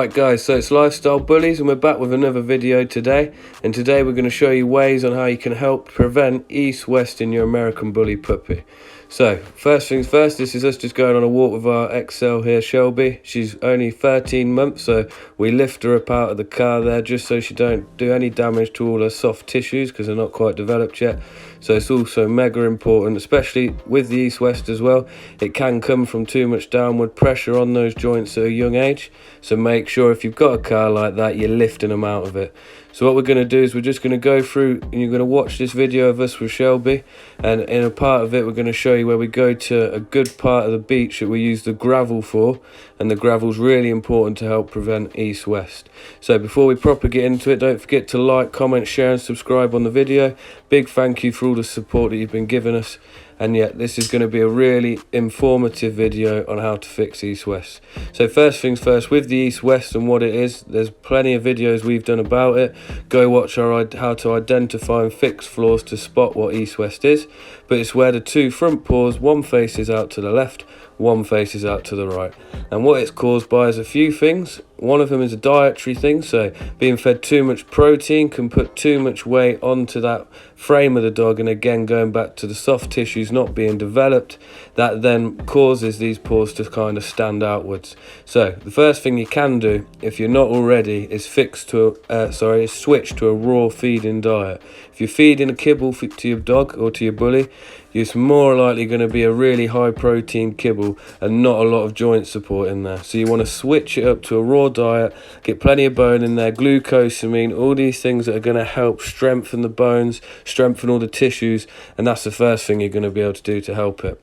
Right guys, so it's Lifestyle Bullies and we're back with another video today, and today we're going to show you ways on how you can help prevent east-west in your American Bully puppy. So first things first, this is us just going on a walk with our XL here, Shelby. She's only 13 months, so we lift her up out of the car there just so she don't do any damage to all her soft tissues because they're not quite developed yet. So it's also mega important, especially with the east-west as well. It can come from too much downward pressure on those joints at a young age, so make sure if you've got a car like that, you're lifting them out of it. So what we're going to do is we're just going to go through and you're going to watch this video of us with Shelby, and in a part of it we're going to show you where we go to a good part of the beach that we use the gravel for, and the gravel's really important to help prevent east-west. So before we properly get into it, don't forget to like, comment, share and subscribe on the video. Big thank you for all the support that you've been giving us. And yeah, this is going to be a really informative video on how to fix east-west. So first things first, with the east-west and what it is, there's plenty of videos we've done about it. Go watch our how to identify and fix flaws to spot what east-west is. But it's where the two front paws, one faces out to the left, one faces out to the right. And what it's caused by is a few things. One of them is a dietary thing, so being fed too much protein can put too much weight onto that frame of the dog, and again going back to the soft tissues not being developed, that then causes these paws to kind of stand outwards. So the first thing you can do, if you're not already, is switch to a raw feeding diet. If you're feeding a kibble to your dog or to your bully, it's more likely going to be a really high protein kibble and not a lot of joint support in there. So you want to switch it up to a raw diet, get plenty of bone in there, glucosamine, all these things that are going to help strengthen the bones, strengthen all the tissues, and that's the first thing you're going to be able to do to help it.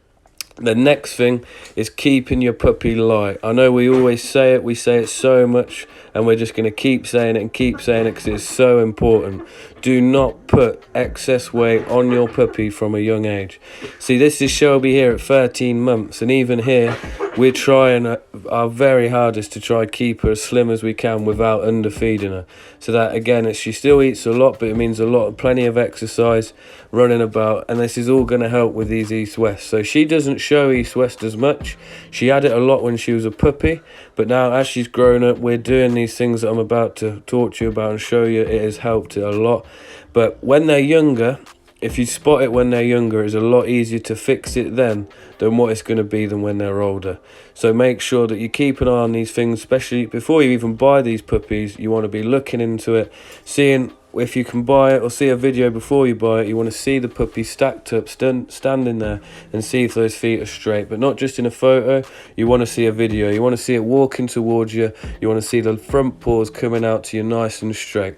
The next thing is keeping your puppy light. I know we always say it, we say it so much, and we're just going to keep saying it because it's so important. Do not put excess weight on your puppy from a young age. See, this is Shelby here at 13 months, and even here we're trying our very hardest to try keep her as slim as we can without underfeeding her. So that again, she still eats a lot, but it means plenty of exercise, running about, and this is all going to help with these east-west. So she doesn't show east-west as much. She had it a lot when she was a puppy, but now as she's grown up, we're doing these things that I'm about to talk to you about and show you. It has helped it a lot. But when they're younger, if you spot it when they're younger, it's a lot easier to fix it then than what it's going to be than when they're older. So make sure that you keep an eye on these things, especially before you even buy these puppies. You want to be looking into it, seeing if you can buy it or see a video before you buy it. You want to see the puppy stacked up, standing there, and see if those feet are straight, but not just in a photo. You want to see a video. You want to see it walking towards you. You want to see the front paws coming out to you nice and straight.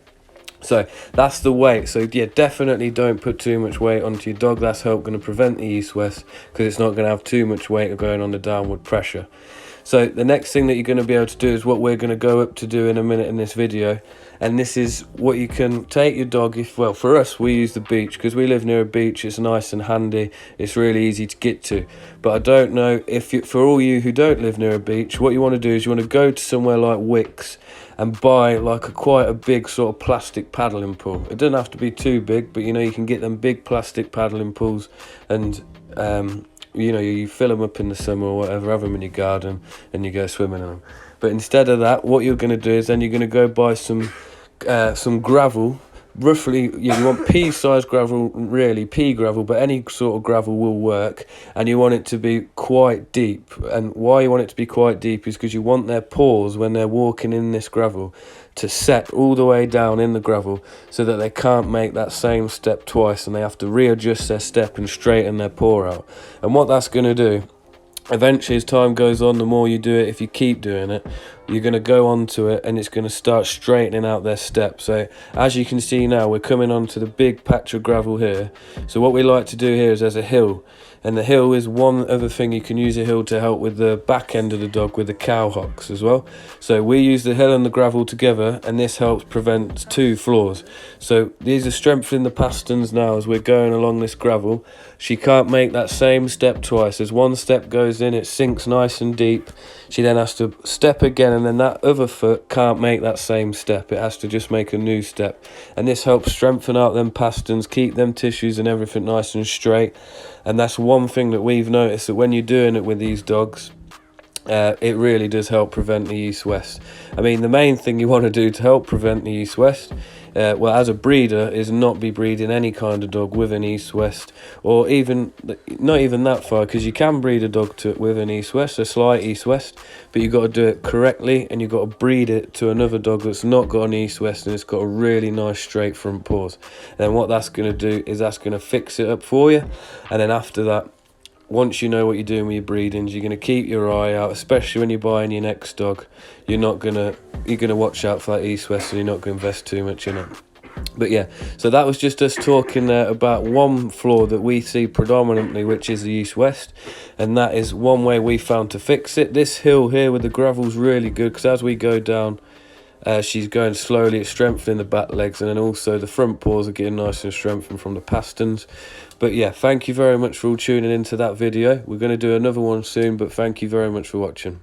So that's the weight. So yeah, definitely don't put too much weight onto your dog. That's going to prevent the east-west, because it's not going to have too much weight going on the downward pressure. So the next thing that you're going to be able to do is what we're going to go up to do in a minute in this video. And this is what you can take your dog, well, for us, we use the beach because we live near a beach. It's nice and handy. It's really easy to get to. But I don't know if for all you who don't live near a beach, what you want to do is you want to go to somewhere like Wickes and buy like quite a big sort of plastic paddling pool. It doesn't have to be too big, but you can get them big plastic paddling pools, and you fill them up in the summer or whatever, have them in your garden and you go swimming in them. But instead of that, what you're going to do is then you're going to go buy some gravel. Roughly, you want pea-sized gravel, really, pea gravel, but any sort of gravel will work, and you want it to be quite deep. And why you want it to be quite deep is because you want their paws, when they're walking in this gravel, to set all the way down in the gravel so that they can't make that same step twice, and they have to readjust their step and straighten their paw out. And what that's going to do, eventually as time goes on, the more you do it, if you keep doing it, you're going to go onto it and it's going to start straightening out their step. So as you can see now, we're coming onto the big patch of gravel here. So what we like to do here is there's a hill, and the hill is one other thing. You can use a hill to help with the back end of the dog with the cow hocks as well. So we use the hill and the gravel together, and this helps prevent two flaws. So these are strengthening the pasterns now as we're going along this gravel. She can't make that same step twice. As one step goes in, it sinks nice and deep. She then has to step again, and then that other foot can't make that same step. It has to just make a new step. And this helps strengthen out them pasterns, keep them tissues and everything nice and straight. And that's one thing that we've noticed, that when you're doing it with these dogs, it really does help prevent the east-west. I mean, the main thing you want to do to help prevent the east-west, well, as a breeder, is not be breeding any kind of dog with an east-west, or even not even that far, because you can breed a dog with an east-west, a slight east-west, but you've got to do it correctly, and you've got to breed it to another dog that's not got an east-west and it's got a really nice straight front paws. And what that's going to do is that's going to fix it up for you, and then after that, once you know what you're doing with your breedings, you're going to keep your eye out, especially when you're buying your next dog. You're going to watch out for that east-west, and you're not going to invest too much in it. But yeah, so that was just us talking about one flaw that we see predominantly, which is the east-west, and that is one way we found to fix it. This hill here with the gravel's really good, because as we go down, she's going slowly, it's strengthening the back legs, and then also the front paws are getting nice and strengthened from the pasterns. But yeah, thank you very much for all tuning into that video. We're going to do another one soon, but thank you very much for watching.